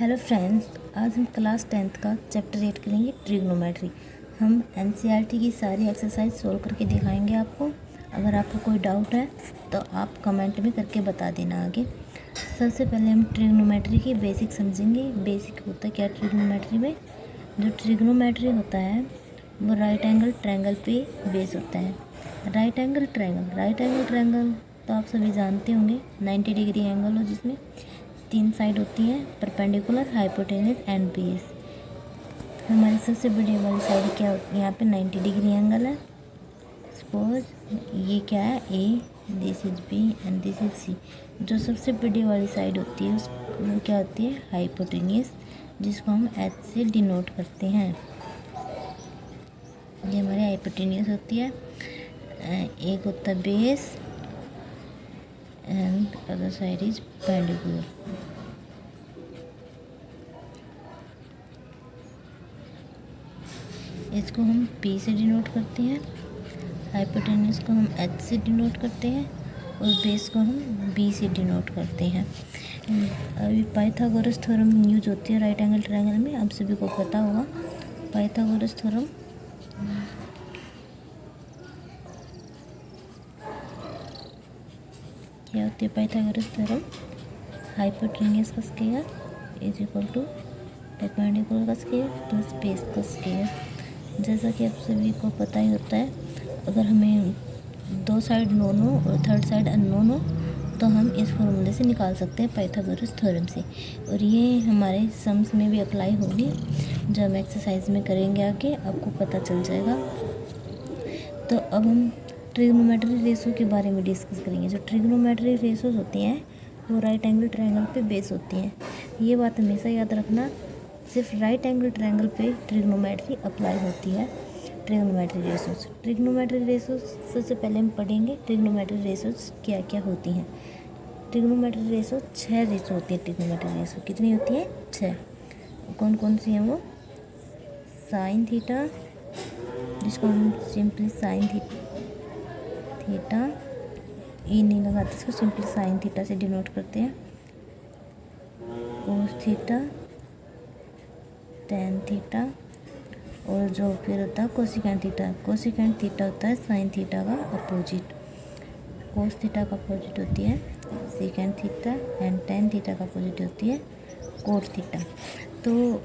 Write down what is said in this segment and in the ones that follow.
Hello friends, आज हम class 10th का चैप्टर 8 करेंगे ट्रिग्नोमेट्री। हम एनसीईआरटी की सारी एक्सरसाइज सोल्व करके दिखाएंगे आपको। अगर आपको कोई डाउट है तो आप कमेंट में करके बता देना आगे। सबसे पहले हम ट्रिग्नोमेट्री की बेसिक समझेंगे। बेसिक होता है क्या ट्रिग्नोमेट्री में? जो ट्रिग्नोमेट्री होता है वो राइट एंगल ट्रायंगल पे बेस होता है। राइट एंगल ट्रायंगल तो आप सभी जानते होंगे, 90 डिग्री एंगल हो जिसमें 3 साइड होती हैं, परपेंडिकुलर, हाइपोटेन्यूज एंड बेस। हमारी सबसे बड़ी वाली साइड क्या होती है? यहाँ पे 90 डिग्री एंगल है। सपोज ये क्या है? A, this is B and this is C. जो सबसे बड़ी वाली साइड होती है वो क्या होती है? हाइपोटेन्यूज, जिसको हम एच से डिनोट करते हैं। ये हमारी हाइपोटेन्यूज होती है। एक होता है base and other side is perpendicular। इसको हम P से डिनोट करते हैं, हाइपोटेन्यूज को हम H से डिनोट करते हैं और बेस को हम B से डिनोट करते हैं। अभी पाइथागोरस थ्योरम यूज होती है राइट एंगल ट्रायंगल में, आप सभी को पता होगा। पाइथागोरस थ्योरम क्या होती है? पाइथागोरस थ्योरम हाइपोटेन्यूज का square is equal to perpendicular का स्क्वायर प्लस बेस का स्क्वायर। जैसा कि आप सभी को पता ही होता है, अगर हमें दो साइड नोन हो और थर्ड साइड अननोन हो तो हम इस फॉर्मूले से निकाल सकते हैं पाइथागोरस थ्योरम से। और ये हमारे सम्स में भी अप्लाई होगी, जब हम एक्सरसाइज में करेंगे आगे आपको पता चल जाएगा। तो अब हम ट्रिग्नोमेट्री रेशो के बारे में डिस्कस करेंगे। जो ट्रिग्नोमेट्री रेशोज होती हैं वो राइट एंगल ट्रायंगल पे बेस होती हैं। ये बात हमेशा याद रखना, सिर्फ राइट एंगल ट्रायंगल पे ट्रिग्नोमेट्री अप्लाई होती है। ट्रिग्नोमेट्री रेशोज सबसे पहले हम पढ़ेंगे ट्रिग्नोमेट्री रेशोज क्या क्या होती हैं। ट्रिग्नोमेट्री रेशो 6 रेशो होती है। ट्रिग्नोमेट्री रेशो कितनी होती है? 6। कौन कौन सी हैं वो? साइन थीटा, जिसको हम सिंपली साइन थीटा ई नहीं लगाते, इसको सिंपली साइन थीटा से डिनोट करते हैं। कोस थीटा, टेन थीटा और जो फिर होता है कोसिकेंट थीटा। कोसिकेंट थीटा होता है साइन थीटा का अपोजिट। कोस थीटा का अपोजिट होती है second theta and tan theta का अपोजिट होती है कोट थीटा। तो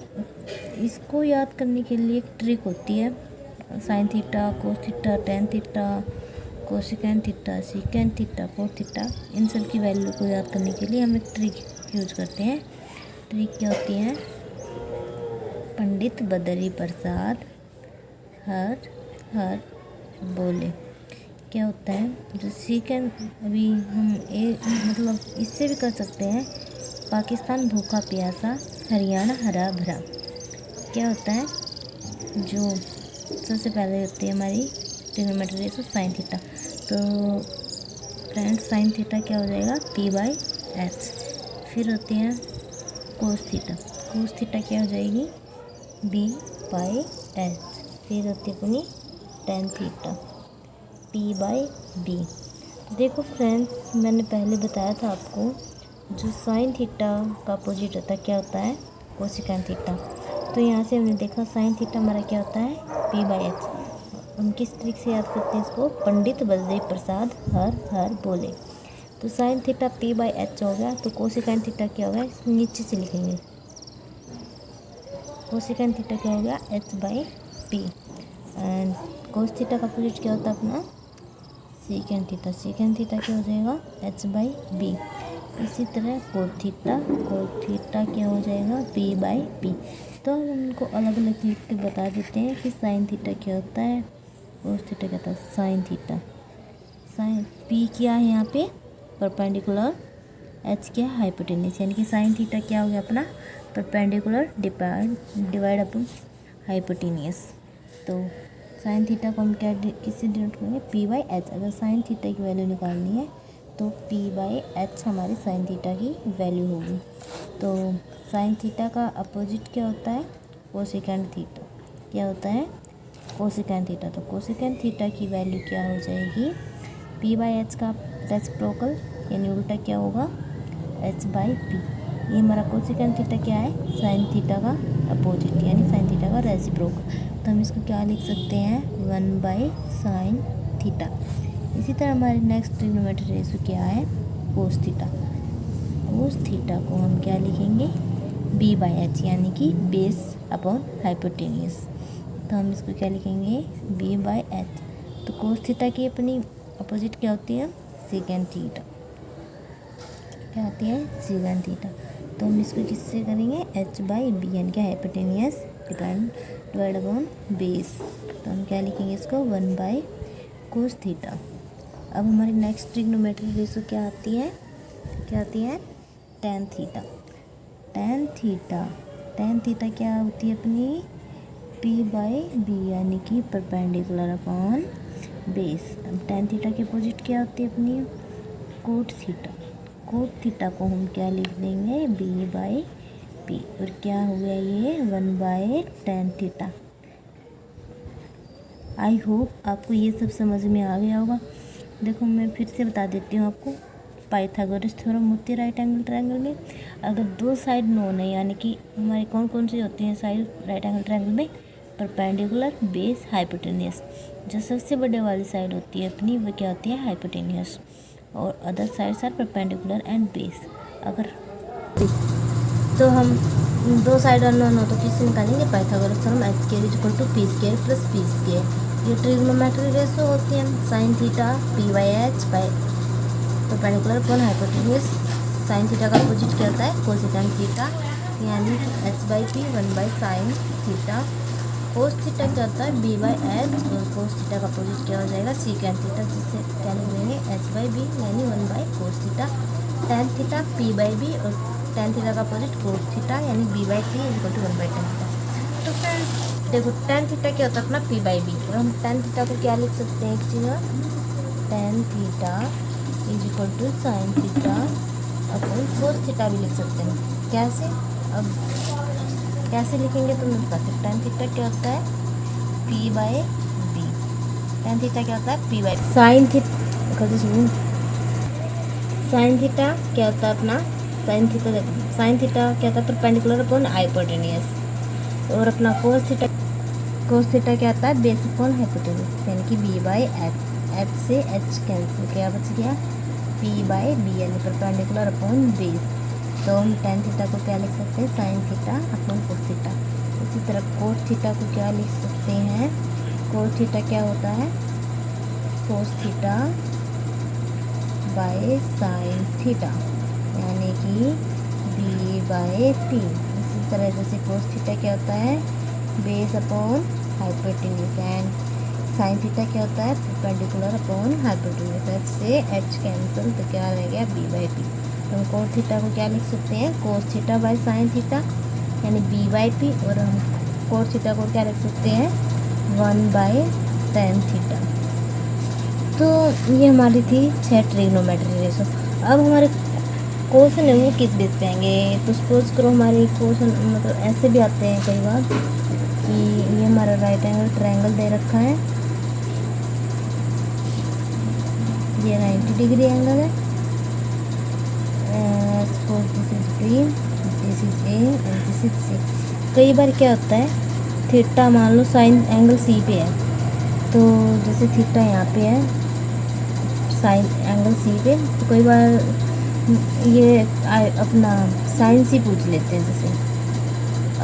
इसको याद करने के लिए एक ट्रिक होती है। Sine theta, cos theta, tan theta, cosecant theta, secant theta, cot theta, इन सब की वैल्यू को याद करने के लिए हम एक ट्रिक यूज करते हैं। ट्रिक क्या होती है? पंडित बदरी प्रसाद हर हर बोले। क्या होता है? जो सीकेंट, अभी हम मतलब इससे भी कर सकते हैं, पाकिस्तान भूखा प्यासा, हरियाणा हरा भरा। क्या होता है? जो सबसे पहले होती है हमारी ट्रिग्नोमेट्री रेशो साइन थीटा। तो फ्रेंड्स साइन थीटा क्या हो जाएगा? P/H। फिर होती है कोस थीटा। कोस थीटा क्या हो जाएगी? B/H। फिर होती है अपनी टेन थीटा, P/B। देखो फ्रेंड्स, मैंने पहले बताया था आपको, जो साइन थीटा का अपोजिट होता है क्या होता है? Cosecant theta. तो यहाँ से हमने देखा साइन थीटा हमारा क्या होता है? P/H। हम किस ट्रिक से याद करते हैं इसको? पंडित बदरी प्रसाद हर हर बोले। तो साइन थीटा P/H हो गया। तो कोसिकेंट थीटा क्या हो गया? इसको नीचे से लिखेंगे। कोसिकेंट थीटा क्या हो गया? H/P। एंड कोस थीटा का अपोजिट क्या होता है अपना? Secant theta. सीकेंट थीटा क्या हो जाएगा? H/B। इसी तरह कोट थीटा क्या हो जाएगा? P/P। तो हम उनको अलग अलग लिख के बता देते हैं कि साइन थीटा क्या होता है, कोस थीटा क्या होता है। साइन थीटा, साइन P क्या है यहाँ पे? परपेंडिकुलर, H क्या है? हाइपोटेन्यूज। यानी कि साइन थीटा क्या हो गया अपना? परपेंडिकुलर डिवाइड अपन हाइपोटेन्यूज। तो साइन थीटा को हम क्या किससे डिनोट करेंगे? P/H। अगर साइन थीटा की वैल्यू निकालनी है तो P/H हमारी साइन थीटा की वैल्यू होगी। तो साइन थीटा का अपोजिट क्या होता है? Cosecant theta. क्या होता है? Cosecant theta. तो कोसिकेंट थीटा की वैल्यू क्या हो जाएगी? P/H का रेसिप्रोकल यानी उल्टा क्या होगा? H/P। ये हमारा कोसेकेंट थीटा क्या है, साइन थीटा का अपोजिट यानी साइन थीटा का रेसिप्रोक। तो हम इसको क्या लिख सकते हैं, 1/sin थीटा। इसी तरह हमारी नेक्स्ट ट्रिग्नोमेट्री रेशियो क्या है, कोस थीटा। कोस थीटा को हम क्या लिखेंगे, b/h यानी कि बेस अपॉन हाइपोटेन्यूज। तो हम इसको क्या लिखेंगे, b/h। तो कोस थीटा की अपनी अपोजिट क्या होती है, सेकेंड थीटा। क्या होती है, सेकेंड थीटा। तो हम इसको किससे करेंगे, h/b यानी कि हाइपोटेन्यूज डिवाइड अपॉन बेस। तो हम क्या लिखेंगे इसको, 1/cos थीटा। अब हमारी नेक्स्ट ट्रिग्नोमेट्री रेशियो क्या आती है, tan थीटा। tan थीटा क्या होती है अपनी, p/b यानी कि परपेंडिकुलर अपॉन बेस। अब tan थीटा के अपोजिट क्या होती है अपनी, कोट थीटा। कोट थीटा को हम क्या लिख देंगे, b/p। और क्या हो गया ये, 1/tan थीटा। आई होप आपको ये सब समझ में आ गया होगा। देखो मैं फिर से बता देती हूँ आपको, पाइथागोरस थ्योरम होती है राइट एंगल ट्रायंगल में। अगर दो साइड नोन है यानी कि हमारी कौन कौन सी होती हैं साइड राइट एंगल ट्रायंगल में, परपेंडिकुलर, बेस, हाइपोटेन्यूस। जो सबसे बड़े वाली साइड होती है अपनी वो क्या होती है, हाइपोटेन्यूस, और other sides are perpendicular and base. अगर तो हम दो साइड अननोन हो तो किससे निकालेंगे, Pythagoras theorem, h² = p² + p²। ये ट्रिग्नोमेट्री रेशियो होती है, sine theta p/h by perpendicular upon hypotenuse. Sine theta का अपोजिट क्या होता है, कोसेकेंट थीटा यानी h/p 1/sin theta. Cos theta क्या होता है, b/h, और कोस थीटा का अपोजिट क्या हो जाएगा, सीकेंट थीटा, जिससे क्या लिख देंगे h/b यानी 1/cos theta. tan theta p/b और tan थीटा का अपोजिट कोस थीटा यानी b/p = 1/tan थीटा। तो फ्रेंड्स देखो tan थीटा क्या होता है अपना p/b, और हम tan थीटा को क्या लिख सकते हैं, एक चीज़ tan theta = sin theta upon cos theta भी लिख सकते हैं। कैसे, अब कैसे लिखेंगे तो मैं बताती हूँ। tan थीटा क्या होता है, p/b। tan थीटा क्या होता है, p/b। साइन थीटा क्या होता है अपना, साइन थीटा क्या होता है, परपेंडिकुलर अपॉन हाइपोटेन्यूस। और अपना कोस थीटा क्या होता है, बेस अपॉन हाइपोटेन्यूस यानी कि b/h। h से h कैंसिल, क्या बच गया, p/b यानी परपेंडिकुलर अपॉन बेस। तो हम tan थीटा को क्या लिख सकते हैं, sine theta upon cos theta. इसी तरह कोस थीटा को क्या लिख सकते हैं, कोस थीटा क्या होता है, cos theta by sine theta यानी कि b/p। इसी तरह जैसे कोस थीटा क्या होता है, base upon hypotenuse, and sine theta क्या होता है, परपेंडिकुलर अपॉन हाइपोटेन्यूस। h से h कैंसिल तो क्या रह गया, b/p। तो हम कोस थीटा को क्या लिख सकते हैं, cos theta by sine theta यानी b/p, और हम कोस थीटा को क्या लिख सकते हैं, 1/tan थीटा। तो ये हमारी थी 6 ट्रिग्नोमेट्री रेशियो। अब हमारे क्वेश्चन है वो किस बेस पे आएंगे, तो सपोज करो हमारे क्वेश्चन मतलब ऐसे भी आते हैं कई बार कि ये हमारा राइट एंगल ट्रायंगल दे रखा है, ये 90 डिग्री एंगल है, suppose this is B, this is A and this is C। कई बार क्या होता है, थीटा मान लो साइन एंगल C पे है, तो जैसे थीटा यहाँ पे है साइन एंगल C पे, तो कई बार ये अपना साइन C पूछ लेते हैं। जैसे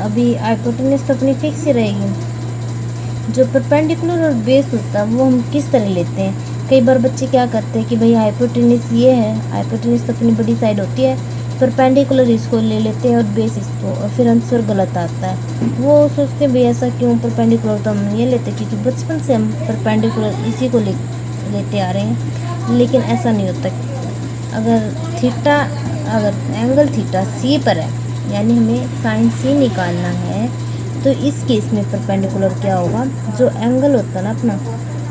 अभी हाइपोटेन्यूस तो अपनी फिक्स ही रहेगी, जो परपेंडिकुलर और बेस होता है वो हम किस तरह लेते हैं। कई बार बच्चे क्या करते हैं कि भाई हाइपोटेन्यूस ये है, हाइपोटेन्यूस तो अपनी बड़ी साइड होती है, परपेंडिकुलर इसको ले लेते हैं और बेस इसको, और फिर आंसर गलत आता है। वो सोचते हैं भाई ऐसा क्यों, परपेंडिकुलर तो हम ये लेते क्योंकि बचपन से हम परपेंडिकुलर इसी को लेते आ रहे हैं, लेकिन ऐसा नहीं होता। अगर एंगल थीटा C पर है यानी हमें साइन C निकालना है, तो इस केस में परपेंडिकुलर क्या होगा, जो एंगल होता है ना अपना,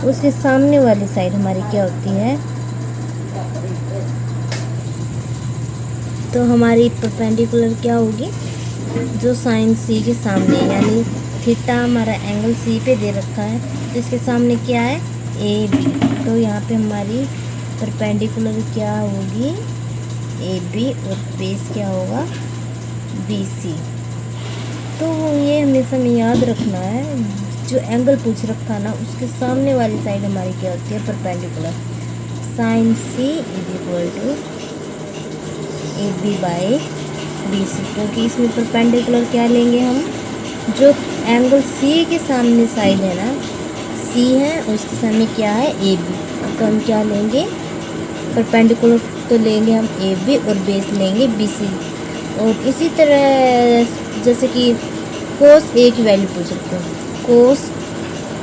उसके सामने वाली साइड हमारी क्या होती है, तो हमारी परपेंडिकुलर क्या होगी, जो साइन C के सामने, यानी थीटा हमारा एंगल C पे दे रखा है, तो इसके सामने क्या है, AB। तो यहाँ पे हमारी परपेंडिकुलर क्या होगी, AB, और बेस क्या होगा, BC। तो ये हमेशा में याद रखना है, जो एंगल पूछ रखा ना उसके सामने वाली साइड हमारी क्या होती है, perpendicular. Sine C is equal to AB by BC, क्योंकि इसमें परपेंडिकुलर क्या लेंगे हम, जो एंगल C के सामने साइड है ना, C है और उसके सामने क्या है, AB, तो हम क्या लेंगे, परपेंडिकुलर तो लेंगे हम AB और बेस लेंगे BC। और इसी तरह जैसे कि कोस A की वैल्यू पूछ सकते हैं, कोस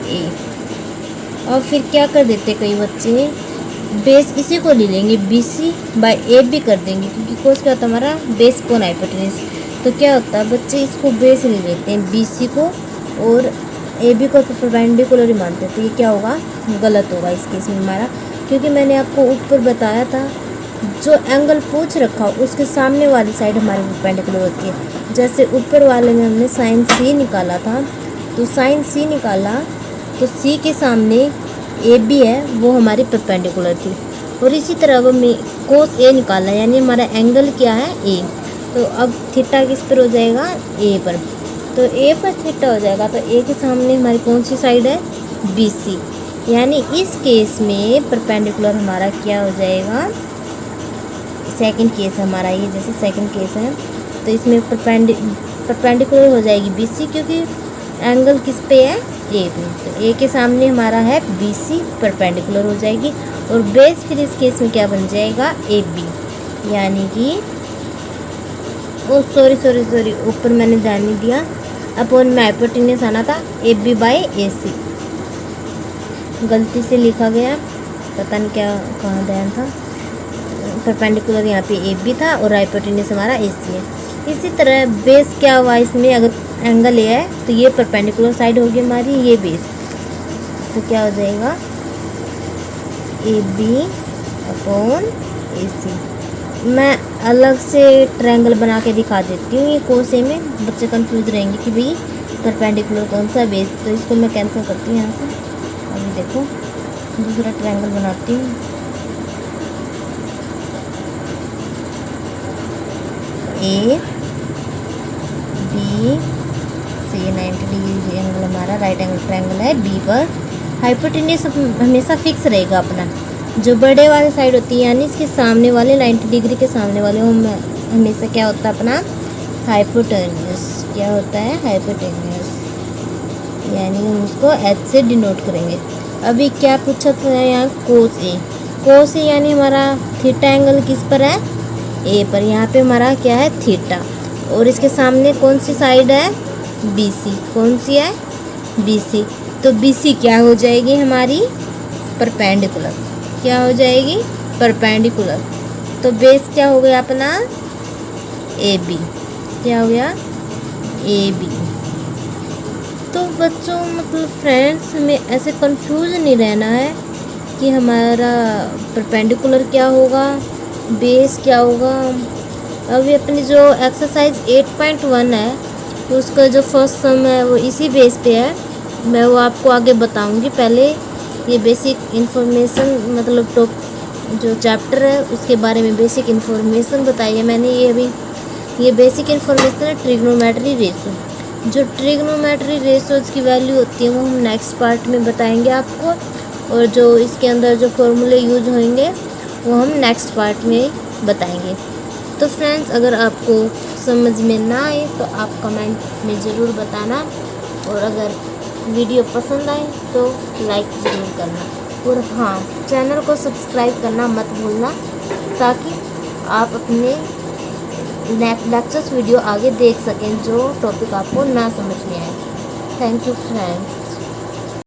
A, और फिर क्या कर देते कई बच्चे, बेस इसी को ले लेंगे BC बाय AB कर देंगे, क्योंकि कोस क्या होता है हमारा, बेस कोण हाइपोटेनस। तो क्या होता है बच्चे, इसको बेस ले लेते हैं BC को, और AB को परपेंडिकुलर ही मानते हैं। तो ये क्या होगा, गलत होगा इस केस में हमारा, क्योंकि मैंने आपको ऊपर बताया था जो एंगल पूछ रखा उसके सामने वाली साइड हमारी परपेंडिकुलर होती है। जैसे ऊपर वाले में हमने साइन C निकाला था, तो साइन C निकाला तो C के सामने AB है, वो हमारी परपेंडिकुलर थी। और इसी तरह वो कोस A निकाला, यानी हमारा एंगल क्या है, A। तो अब थीटा किस पर हो जाएगा, A पर। तो A पर थीटा हो जाएगा, तो A के सामने हमारी कौन सी साइड है, BC। यानी इस केस में परपेंडिकुलर हमारा क्या हो जाएगा, सेकंड केस है हमारा ये, जैसे सेकंड केस है तो इसमें परपेंडिकुलर हो जाएगी BC, क्योंकि एंगल किस पे है, A पे। तो A के सामने हमारा है BC, परपेंडिकुलर हो जाएगी। और बेस फिर इस केस में क्या बन जाएगा, AB, यानी कि सॉरी ऊपर मैंने ध्यान नहीं दिया, अपन में हाइपोटेनस आना था AB बाई AC, गलती से लिखा गया, पता नहीं क्या कहाँ ध्यान था। परपेंडिकुलर यहाँ पे AB था और हाइपोटेनस हमारा AC है। इसी तरह बेस क्या हुआ इसमें, अगर एंगल A है तो ये परपेंडिकुलर साइड होगी हमारी, ये बेस, तो क्या हो जाएगा, AB अपॉन AC। मैं अलग से ट्रायंगल बना के दिखा देती हूँ, ये कोस A में बच्चे कंफ्यूज रहेंगे कि भाई परपेंडिकुलर कौन सा, बेस। तो इसको मैं कैंसिल करती हूँ यहाँ से। अभी देखो दूसरा ट्रायंगल बनाती हूँ। A B C 90 degree angle हमारा राइट एंगल ट्रायंगल है। B पर हाइपोटेनस हमेशा फिक्स रहेगा अपना, जो बड़े वाली साइड होती है यानी इसके सामने वाले 90 डिग्री के सामने वाले हमेशा क्या होता है अपना, हाइपोटेनस। क्या होता है, हाइपोटेनस, यानी हम उसको H से डिनोट करेंगे। अभी क्या पूछा था यहाँ, कोस A। कोस A यानी हमारा थीटा एंगल किस पर है, A पर। यहाँ पे हमारा क्या है, थीटा, और इसके सामने कौन सी साइड है, BC। कौन सी है, BC। तो BC क्या हो जाएगी हमारी, परपेंडिकुलर। क्या हो जाएगी, परपेंडिकुलर। तो बेस क्या हो गया अपना, AB। क्या हो गया, AB। तो बच्चों मतलब फ्रेंड्स, हमें ऐसे कंफ्यूज नहीं रहना है कि हमारा परपेंडिकुलर क्या होगा, बेस क्या होगा। अभी अपनी जो एक्सरसाइज 8.1 है, तो उसका जो फर्स्ट सम है वो इसी बेस पे है, मैं वो आपको आगे बताऊंगी। पहले ये बेसिक इन्फॉर्मेशन, मतलब जो चैप्टर है उसके बारे में बेसिक इन्फॉर्मेशन बताई है मैंने। ये अभी ये बेसिक इन्फॉर्मेशन है ट्रिग्नोमेट्री रेशो। जो ट्रिग्नोमेट्री रेशोज की वैल्यू होती है वो हम नेक्स्ट पार्ट में बताएंगे आपको, और जो इसके अंदर जो फॉर्मूले यूज होंगे वो हम नेक्स्ट पार्ट में बताएंगे। तो फ्रेंड्स, अगर आपको समझ में ना आए तो आप कमेंट में ज़रूर बताना, और अगर वीडियो पसंद आए तो लाइक ज़रूर करना, और हाँ, चैनल को सब्सक्राइब करना मत भूलना, ताकि आप अपने लेक्चर्स वीडियो आगे देख सकें जो टॉपिक आपको ना समझ में आए। Thank you friends.